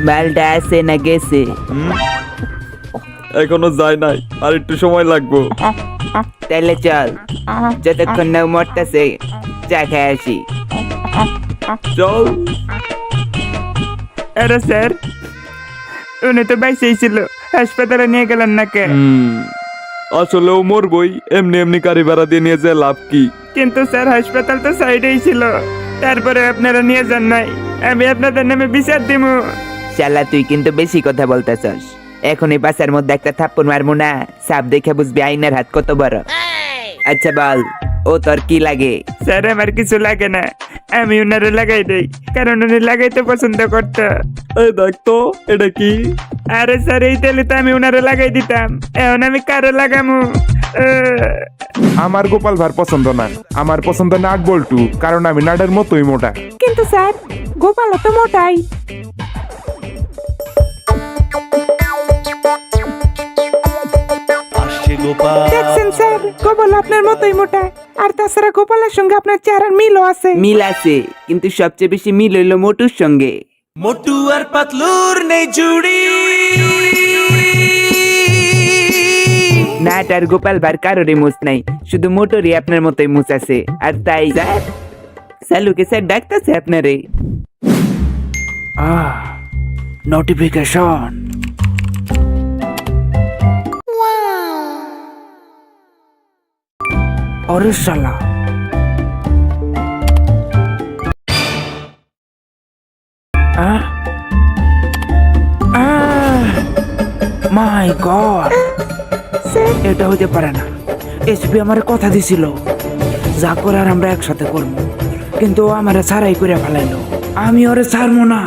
মালটা আছে না গেছে? এখনো যায় নাই, আর একটু সময় লাগবো। তাহলে চল, যতক্ষণ না ও মরতেছে চা খেয়ে আসি। চল। আরে স্যার, উনি তো বাইসেই ছিল, হাসপাতালে নিয়ে গেলেন না কে? আসলে ও মরবই, এমনি এমনি গাড়ি ভাড়া দিয়ে নিয়ে যায় লাভ কি? কিন্তু স্যার হাসপাতাল তো সাইডেই ছিল, তারপরে আপনারা নিয়ে যান নাই। আমি আপনাদের নামে বিচার দিব। শালা তুই কিন্তু বেশি কথা বলতেছস। এখনই বাসার মধ্যে একটা থাপ্পড় মারবো না, সাপ দেখে বুঝবি আইনার হাত কত বড়। আচ্ছা বল, ও তোর কি লাগে? স্যার আমার কিছু লাগে না, আমি উনারে লাগাই দেই, কারণ উনি লাগাইতে পছন্দ করতো। এই দেখ তো, এটা কি? আরে স্যার এই তেলে তো আমি উনারে লাগাই দিতাম, এখন আমি কারে লাগামু? আমার গোপাল ভার পছন্দ না, আমার পছন্দ নাট বল্টু, কারণ আমি নাটের মতোই মোটা। কিন্তু স্যার গোপাল তো মোটাই। দেখছেন স্যার, গোপাল আপনার মতোই মোটা, আর তাছাড়া গোপালের সঙ্গে আপনার চেহারার মিলও আছে। মিল আছে, কিন্তু সবচেয়ে বেশি মিল হইলো মোটুর সঙ্গে। মোটু আর পাতলুর নেই জুড়ি। নাট আর গোপাল ভার কারোরই মুছ নাই, শুধু মোটরই আপনার মতোই মুছ আছে। আর তাই স্যার, সালুকে স্যার ডাকতেছে আপনারে। নোটিফিকেশন। अरे साला মাই গড, এটা হতে পারে না। এসপি আমার কথা দিছিল যা করার আমরা একসাথে করবো, কিন্তু ও আমারে ছাড়াই করে ফেলাইলো। আমি ওরে ছাড়বো না।